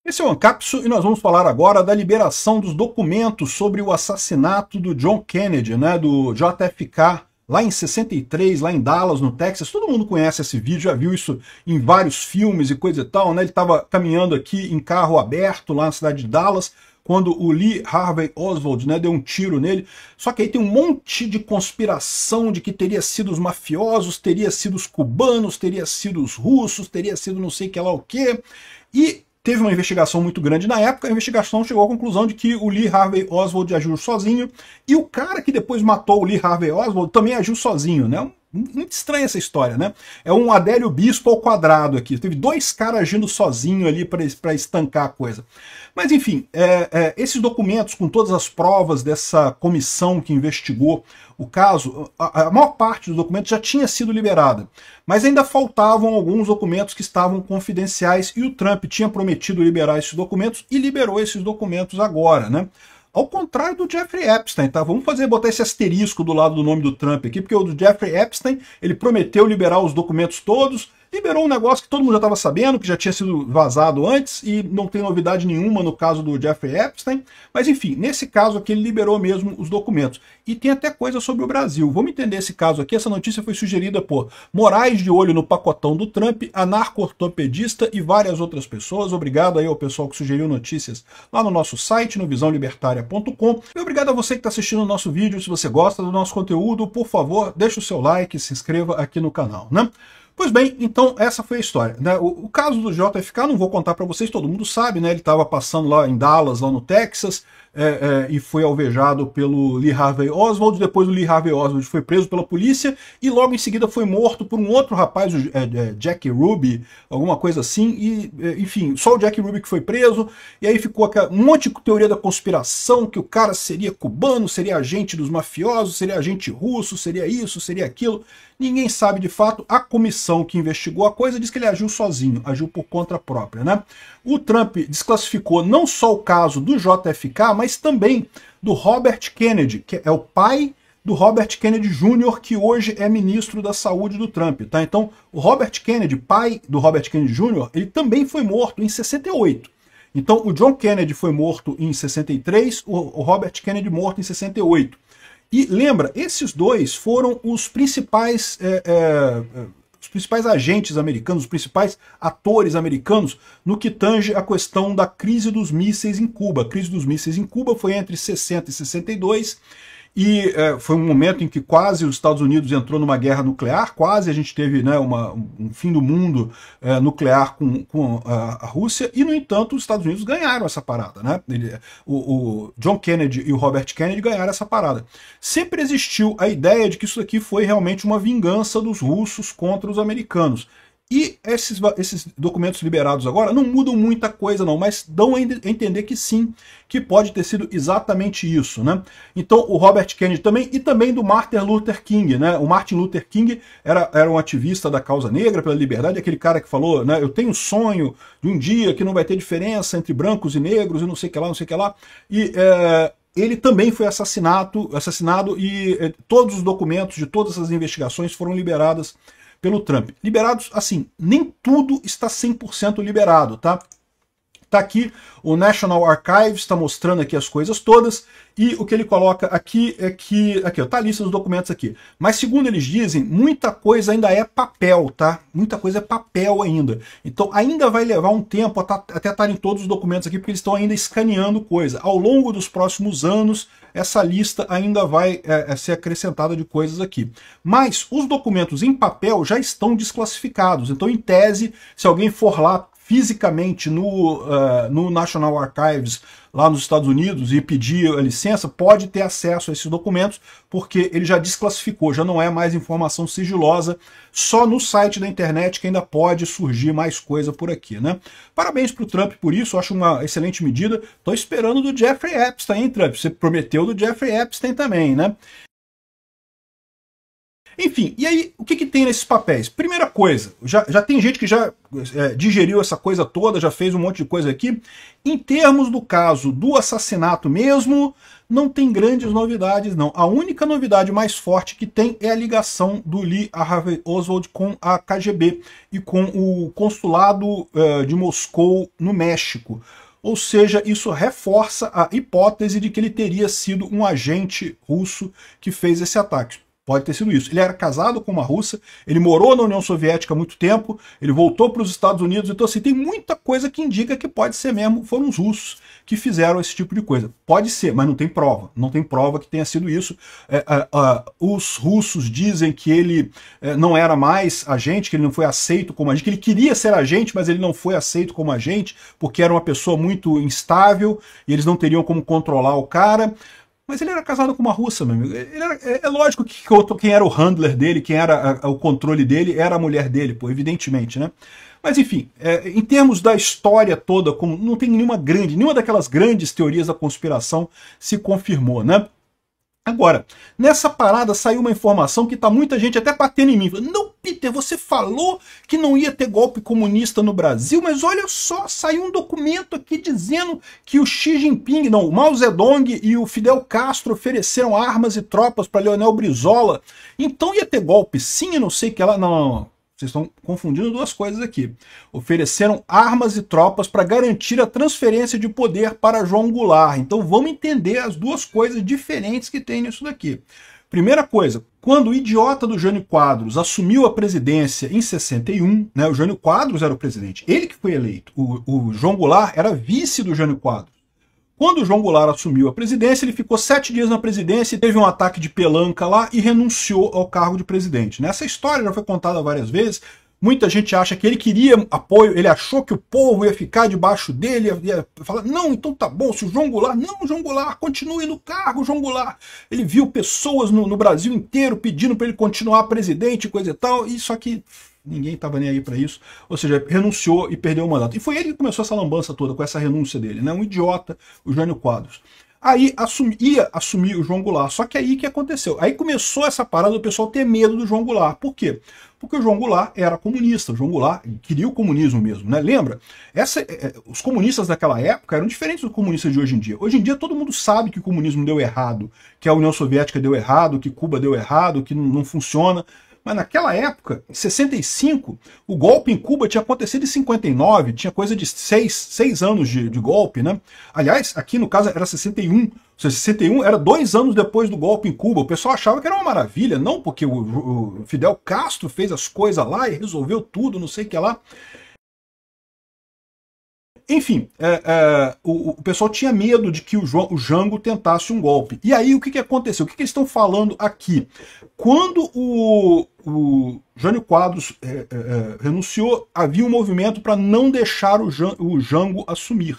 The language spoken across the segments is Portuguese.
Esse é o Ancapsu e nós vamos falar agora da liberação dos documentos sobre o assassinato do John Kennedy, né, do JFK, lá em 63, lá em Dallas, no Texas. Todo mundo conhece esse vídeo, já viu isso em vários filmes e coisa e tal, né? Ele estava caminhando aqui em carro aberto lá na cidade de Dallas, quando o Lee Harvey Oswald, né, deu um tiro nele. Só que aí tem um monte de conspiração de que teria sido os mafiosos, teria sido os cubanos, teria sido os russos, teria sido não sei que lá o quê. E teve uma investigação muito grande na época. A investigação chegou à conclusão de que o Lee Harvey Oswald agiu sozinho, e o cara que depois matou o Lee Harvey Oswald também agiu sozinho, né? Muito estranha essa história, né? É um Adélio Bispo ao quadrado aqui. Teve dois caras agindo sozinho ali para estancar a coisa. Mas enfim, esses documentos com todas as provas dessa comissão que investigou o caso, a maior parte dos documentos já tinha sido liberada. Mas ainda faltavam alguns documentos que estavam confidenciais, e o Trump tinha prometido liberar esses documentos e liberou esses documentos agora, né? Ao contrário do Jeffrey Epstein, tá? Vamos botar esse asterisco do lado do nome do Trump aqui, porque o do Jeffrey Epstein, ele prometeu liberar os documentos todos, liberou um negócio que todo mundo já estava sabendo, que já tinha sido vazado antes, e não tem novidade nenhuma no caso do Jeffrey Epstein, mas enfim, nesse caso aqui ele liberou mesmo os documentos. E tem até coisa sobre o Brasil. Vamos entender esse caso aqui. Essa notícia foi sugerida por Moraes de olho no pacotão do Trump, anarco-ortopedista e várias outras pessoas. Obrigado aí ao pessoal que sugeriu notícias lá no nosso site, no visãolibertaria.com. E obrigado a você que está assistindo o nosso vídeo. Se você gosta do nosso conteúdo, por favor, deixe o seu like e se inscreva aqui no canal, né? Pois bem, então essa foi a história, né? O caso do JFK, não vou contar para vocês, todo mundo sabe, né? Ele estava passando lá em Dallas, lá no Texas, e foi alvejado pelo Lee Harvey Oswald. Depois o Lee Harvey Oswald foi preso pela polícia e logo em seguida foi morto por um outro rapaz, o Jack Ruby, alguma coisa assim, e enfim, só o Jack Ruby que foi preso, e aí ficou um monte de teoria da conspiração, que o cara seria cubano, seria agente dos mafiosos, seria agente russo, seria isso, seria aquilo. Ninguém sabe de fato. A comissão que investigou a coisa diz que ele agiu sozinho, agiu por conta própria, né? O Trump desclassificou não só o caso do JFK, mas também do Robert Kennedy, que é o pai do Robert Kennedy Jr., que hoje é ministro da Saúde do Trump, tá? Então, o Robert Kennedy, pai do Robert Kennedy Jr., ele também foi morto em 68. Então, o John Kennedy foi morto em 63, o Robert Kennedy morto em 68. E lembra, esses dois foram os principais agentes americanos, os principais atores americanos no que tange a questão da crise dos mísseis em Cuba. A crise dos mísseis em Cuba foi entre 60 e 62, e foi um momento em que quase os Estados Unidos entrou numa guerra nuclear, quase a gente teve, né, um fim do mundo nuclear com a Rússia, e no entanto os Estados Unidos ganharam essa parada, né? O John Kennedy e o Robert Kennedy ganharam essa parada. Sempre existiu a ideia de que isso aqui foi realmente uma vingança dos russos contra os americanos. E esses documentos liberados agora não mudam muita coisa não, mas dão a entender que sim, que pode ter sido exatamente isso, né? Então o Robert Kennedy também, e também do Martin Luther King, né? O Martin Luther King era um ativista da causa negra, pela liberdade, aquele cara que falou, né, eu tenho um sonho de um dia que não vai ter diferença entre brancos e negros e não sei o que lá, não sei o que lá. E ele também foi assassinado, e todos os documentos de todas as investigações foram liberadas pelo Trump. Liberados, assim, nem tudo está 100% liberado, tá? Tá aqui, o National Archives está mostrando aqui as coisas todas, e o que ele coloca aqui é que, aqui ó, tá a lista dos documentos aqui, mas segundo eles dizem, muita coisa ainda é papel, tá? Muita coisa é papel ainda. Então ainda vai levar um tempo até estarem todos os documentos aqui, porque eles estão ainda escaneando coisa. Ao longo dos próximos anos, essa lista ainda vai ser acrescentada de coisas aqui. Mas os documentos em papel já estão desclassificados, então em tese, se alguém for lá fisicamente no National Archives lá nos Estados Unidos e pedir a licença, pode ter acesso a esses documentos, porque ele já desclassificou, já não é mais informação sigilosa, só no site da internet que ainda pode surgir mais coisa por aqui, né? Parabéns para o Trump por isso, acho uma excelente medida. Estou esperando do Jeffrey Epstein, hein, Trump? Você prometeu do Jeffrey Epstein também, né? Enfim, e aí, o que tem nesses papéis? Primeira coisa, já tem gente que já digeriu essa coisa toda, já fez um monte de coisa aqui. Em termos do caso do assassinato mesmo, não tem grandes novidades, não. A única novidade mais forte que tem é a ligação do Lee Harvey Oswald com a KGB e com o consulado de Moscou no México. Ou seja, isso reforça a hipótese de que ele teria sido um agente russo que fez esse ataque. Pode ter sido isso. Ele era casado com uma russa, ele morou na União Soviética há muito tempo, ele voltou para os Estados Unidos, então assim, tem muita coisa que indica que pode ser mesmo, foram os russos que fizeram esse tipo de coisa. Pode ser, mas não tem prova. Não tem prova que tenha sido isso. Os russos dizem que ele não era mais agente, que ele não foi aceito como agente, que ele queria ser agente, mas ele não foi aceito como agente, porque era uma pessoa muito instável, e eles não teriam como controlar o cara. Mas ele era casado com uma russa, meu amigo. É lógico que quem era o handler dele, quem era o controle dele, era a mulher dele, pô, evidentemente, né? Mas enfim, em termos da história toda, não tem nenhuma daquelas grandes teorias da conspiração se confirmou, né? Agora, nessa parada saiu uma informação que tá muita gente até batendo em mim. Não, Peter, você falou que não ia ter golpe comunista no Brasil, mas olha só, saiu um documento aqui dizendo que o Xi Jinping, não, o Mao Zedong e o Fidel Castro ofereceram armas e tropas para Leonel Brizola. Então ia ter golpe sim, eu não sei que ela... Não. Vocês estão confundindo duas coisas aqui. Ofereceram armas e tropas para garantir a transferência de poder para João Goulart. Então vamos entender as duas coisas diferentes que tem nisso daqui. Primeira coisa, quando o idiota do Jânio Quadros assumiu a presidência em 61, né, o Jânio Quadros era o presidente, ele que foi eleito. O João Goulart era vice do Jânio Quadros. Quando o João Goulart assumiu a presidência, ele ficou 7 dias na presidência, teve um ataque de pelanca lá e renunciou ao cargo de presidente. Essa história já foi contada várias vezes. Muita gente acha que ele queria apoio, ele achou que o povo ia ficar debaixo dele, ia falar, não, então tá bom, se o João Goulart, não, João Goulart, continue no cargo, João Goulart. Ele viu pessoas no Brasil inteiro pedindo para ele continuar presidente, coisa e tal, e só que ninguém estava nem aí para isso, ou seja, renunciou e perdeu o mandato. E foi ele que começou essa lambança toda, com essa renúncia dele, né? Um idiota, o Jânio Quadros. Aí ia assumir o João Goulart, só que aí o que aconteceu? Aí começou essa parada do pessoal ter medo do João Goulart. Por quê? Porque o João Goulart era comunista, o João Goulart queria o comunismo mesmo, né? Lembra? Os comunistas daquela época eram diferentes dos comunistas de hoje em dia. Hoje em dia todo mundo sabe que o comunismo deu errado, que a União Soviética deu errado, que Cuba deu errado, que não funciona. Mas naquela época, em 65, o golpe em Cuba tinha acontecido em 59, tinha coisa de 6 anos de golpe, né? Aliás, aqui no caso era 61, ou seja, 61 era 2 anos depois do golpe em Cuba. O pessoal achava que era uma maravilha, não porque o Fidel Castro fez as coisas lá e resolveu tudo, não sei o que lá. Enfim, o pessoal tinha medo de que o Jango tentasse um golpe. E aí o que aconteceu? O que eles estão falando aqui? Quando o Jânio Quadros renunciou, havia um movimento para não deixar o Jango assumir.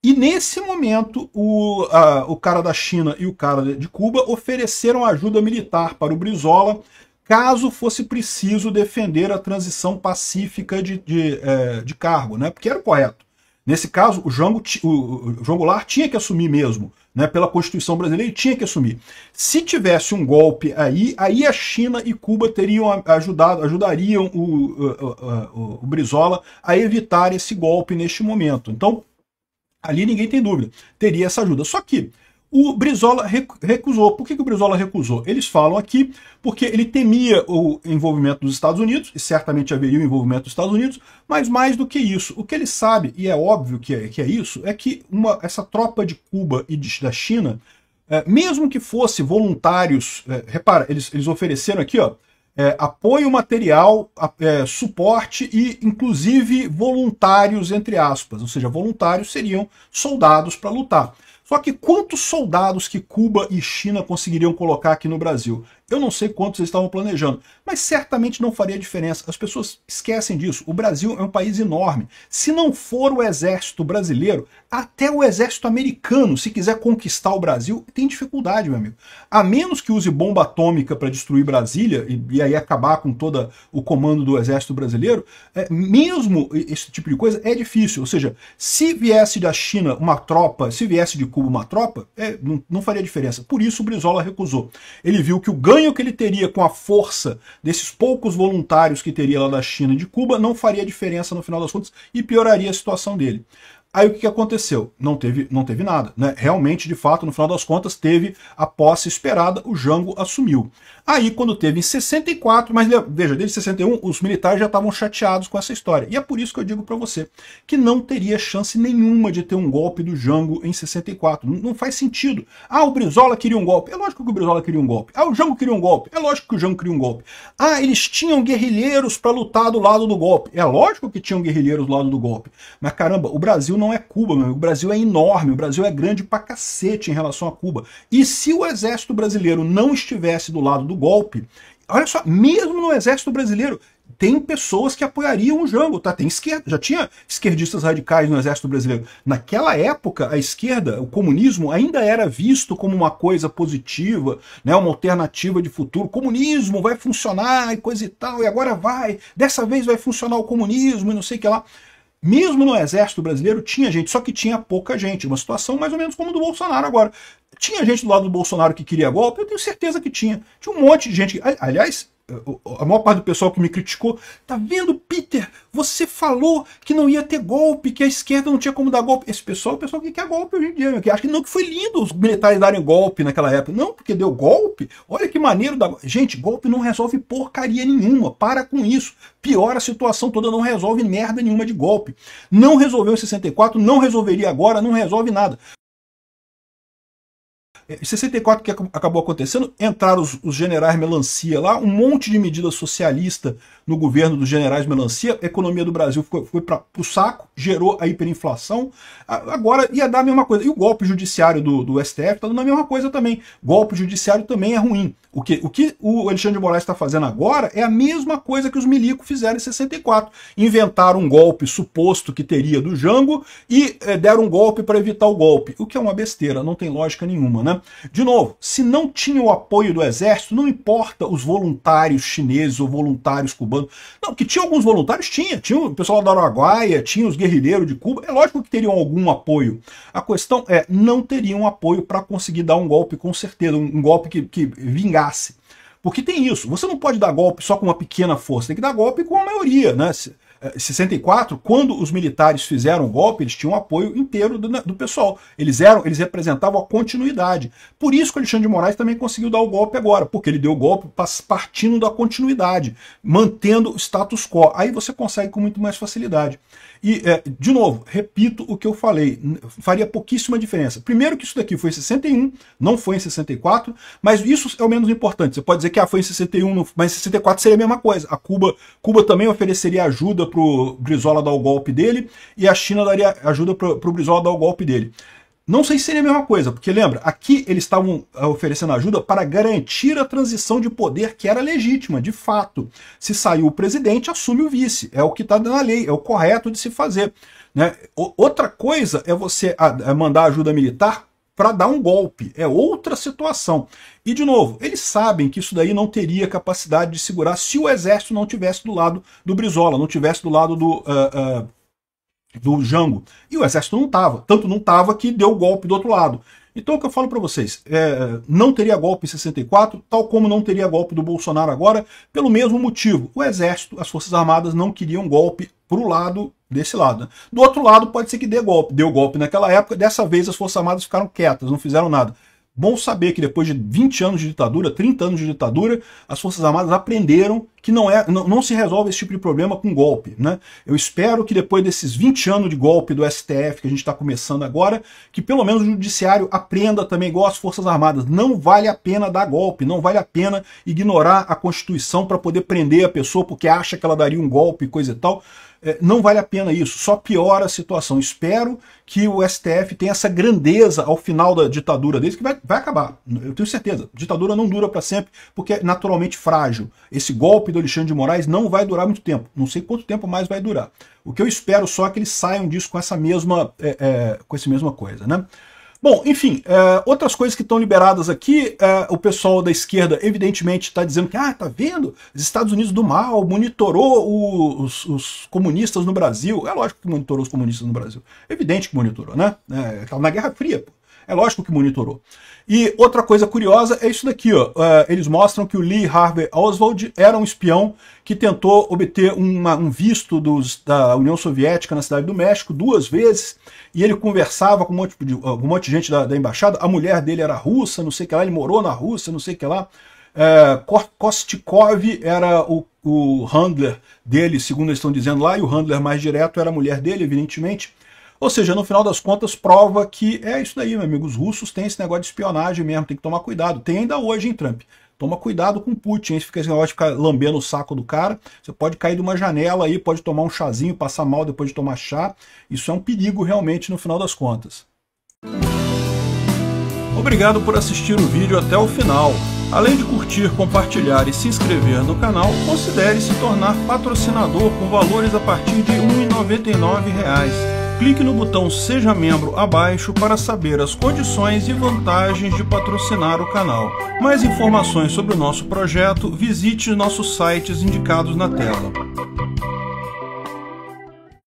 E nesse momento, o cara da China e o cara de Cuba ofereceram ajuda militar para o Brizola, caso fosse preciso defender a transição pacífica de cargo, né? Porque era o correto. Nesse caso, o João Goulart tinha que assumir mesmo, né? Pela Constituição brasileira, ele tinha que assumir. Se tivesse um golpe aí a China e Cuba ajudariam o Brizola a evitar esse golpe neste momento. Então, ali ninguém tem dúvida, teria essa ajuda. Só que o Brizola recusou. Por que o Brizola recusou? Eles falam aqui porque ele temia o envolvimento dos Estados Unidos, e certamente haveria o envolvimento dos Estados Unidos, mas mais do que isso, o que ele sabe, e é óbvio que é isso, é que essa tropa de Cuba e da China, mesmo que fosse voluntários, repara, eles ofereceram aqui, ó, apoio material, suporte e, inclusive, voluntários, entre aspas, ou seja, voluntários seriam soldados para lutar. Só que quantos soldados que Cuba e China conseguiriam colocar aqui no Brasil? Eu não sei quantos eles estavam planejando, mas certamente não faria diferença. As pessoas esquecem disso. O Brasil é um país enorme. Se não for o exército brasileiro, até o exército americano, se quiser conquistar o Brasil, tem dificuldade, meu amigo. A menos que use bomba atômica para destruir Brasília e aí acabar com todo o comando do exército brasileiro, mesmo esse tipo de coisa é difícil. Ou seja, se viesse da China uma tropa, se viesse de Cuba uma tropa, não faria diferença. Por isso o Brizola recusou. Ele viu que o ganho que ele teria com a força desses poucos voluntários que teria lá da China e de Cuba não faria diferença no final das contas e pioraria a situação dele. Aí o que aconteceu? Não teve nada, né? Realmente, de fato, no final das contas, teve a posse esperada, o Jango assumiu. Aí, quando teve em 64, mas veja, desde 61, os militares já estavam chateados com essa história. E é por isso que eu digo para você que não teria chance nenhuma de ter um golpe do Jango em 64. Não faz sentido. Ah, o Brizola queria um golpe. É lógico que o Brizola queria um golpe. Ah, o Jango queria um golpe. É lógico que o Jango queria um golpe. Ah, eles tinham guerrilheiros para lutar do lado do golpe. É lógico que tinham guerrilheiros do lado do golpe. Mas caramba, o Brasil não é Cuba, meu amigo. O Brasil é enorme, o Brasil é grande pra cacete em relação a Cuba. E se o exército brasileiro não estivesse do lado do golpe, olha só, mesmo no exército brasileiro, tem pessoas que apoiariam o Jango, tá? Tem esquerda, já tinha esquerdistas radicais no exército brasileiro. Naquela época, a esquerda, o comunismo, ainda era visto como uma coisa positiva, né? Uma alternativa de futuro. O comunismo vai funcionar e coisa e tal, e agora vai, dessa vez vai funcionar o comunismo e não sei o que lá. Mesmo no exército brasileiro tinha gente, só que tinha pouca gente. Uma situação mais ou menos como a do Bolsonaro agora. Tinha gente do lado do Bolsonaro que queria golpe? Eu tenho certeza que tinha. Tinha um monte de gente. Aliás, a maior parte do pessoal que me criticou, tá vendo, Peter? Você falou que não ia ter golpe, que a esquerda não tinha como dar golpe. Esse pessoal é o pessoal que quer golpe hoje em dia, que acha que não, que foi lindo os militares darem golpe naquela época. Não, porque deu golpe. Olha que maneiro dar golpe. Gente, golpe não resolve porcaria nenhuma. Para com isso. Piora a situação toda, não resolve merda nenhuma de golpe. Não resolveu em 64, não resolveria agora, não resolve nada. Em 64, o que acabou acontecendo? Entraram os generais Melancia lá, um monte de medida socialista no governo dos generais Melancia, a economia do Brasil foi para o saco, gerou a hiperinflação, agora ia dar a mesma coisa. E o golpe judiciário do STF está dando a mesma coisa também. Golpe judiciário também é ruim. O que o Alexandre de Moraes está fazendo agora é a mesma coisa que os milicos fizeram em 64. Inventaram um golpe suposto que teria do Jango e deram um golpe para evitar o golpe. O que é uma besteira, não tem lógica nenhuma, né? De novo, se não tinha o apoio do exército, não importa os voluntários chineses ou voluntários cubanos. Não, que tinha alguns voluntários, tinha o pessoal da Araguaia, tinha os guerrilheiros de Cuba, é lógico que teriam algum apoio. A questão é, não teriam apoio para conseguir dar um golpe com certeza, um golpe que vingasse. Porque tem isso, você não pode dar golpe só com uma pequena força, tem que dar golpe com a maioria, né? Em 64, quando os militares fizeram o golpe, eles tinham o apoio inteiro do pessoal. Eles representavam a continuidade. Por isso que o Alexandre de Moraes também conseguiu dar o golpe agora, porque ele deu o golpe partindo da continuidade, mantendo o status quo. Aí você consegue com muito mais facilidade. E, de novo, repito o que eu falei, faria pouquíssima diferença. Primeiro que isso daqui foi em 61, não foi em 64, mas isso é o menos importante. Você pode dizer que foi em 61, mas em 64 seria a mesma coisa. Cuba também ofereceria ajuda para o Brizola dar o golpe dele, e a China daria ajuda para o Brizola dar o golpe dele. Não sei se seria a mesma coisa, porque lembra, aqui eles estavam oferecendo ajuda para garantir a transição de poder que era legítima, de fato. Se saiu o presidente, assume o vice. É o que está na lei, é o correto de se fazer, né? Outra coisa é você mandar ajuda militar para dar um golpe. É outra situação. E, de novo, eles sabem que isso daí não teria capacidade de segurar se o exército não tivesse do lado do Brizola, não tivesse do lado do Jango. E o exército não estava. Tanto não estava que deu o golpe do outro lado. Então o que eu falo para vocês, não teria golpe em 64, tal como não teria golpe do Bolsonaro agora, pelo mesmo motivo. O exército, as Forças Armadas não queriam golpe pro lado desse lado, né? Do outro lado pode ser que dê golpe. Deu golpe naquela época, dessa vez as Forças Armadas ficaram quietas, não fizeram nada. Bom saber que depois de 20 anos de ditadura, 30 anos de ditadura, as Forças Armadas aprenderam que não se resolve esse tipo de problema com golpe, né? Eu espero que depois desses 20 anos de golpe do STF que a gente está começando agora, que pelo menos o Judiciário aprenda também, igual as Forças Armadas, não vale a pena dar golpe, não vale a pena ignorar a Constituição para poder prender a pessoa porque acha que ela daria um golpe e coisa e tal. Não vale a pena isso, só piora a situação. Espero que o STF tenha essa grandeza ao final da ditadura deles, que vai acabar, eu tenho certeza. A ditadura não dura para sempre, porque é naturalmente frágil. Esse golpe do Alexandre de Moraes não vai durar muito tempo, não sei quanto tempo mais vai durar. O que eu espero só é que eles saiam disso com essa mesma coisa, né? Bom, enfim, outras coisas que estão liberadas aqui, o pessoal da esquerda evidentemente está dizendo que, tá vendo, os Estados Unidos do mal monitorou os comunistas no Brasil. É lógico que monitorou os comunistas no Brasil. Evidente que monitorou, né? Estava na Guerra Fria, pô. É lógico que monitorou. E outra coisa curiosa é isso daqui, ó. Eles mostram que o Lee Harvey Oswald era um espião que tentou obter um visto da União Soviética na Cidade do México 2 vezes, e ele conversava com um monte de gente da embaixada. A mulher dele era russa, não sei o que lá, ele morou na Rússia, não sei o que lá. Kostikov era o handler dele, segundo eles estão dizendo lá, e o handler mais direto era a mulher dele, evidentemente. Ou seja, no final das contas, prova que é isso daí, meu amigo. Os russos têm esse negócio de espionagem mesmo, tem que tomar cuidado. Tem ainda hoje, hein, Trump? Toma cuidado com o Putin, hein? Se fica esse negócio de ficar lambendo o saco do cara, você pode cair de uma janela aí, pode tomar um chazinho, passar mal depois de tomar chá. Isso é um perigo realmente no final das contas. Obrigado por assistir o vídeo até o final. Além de curtir, compartilhar e se inscrever no canal, considere se tornar patrocinador com valores a partir de R$ 1,99. Clique no botão Seja Membro abaixo para saber as condições e vantagens de patrocinar o canal. Mais informações sobre o nosso projeto, visite nossos sites indicados na tela.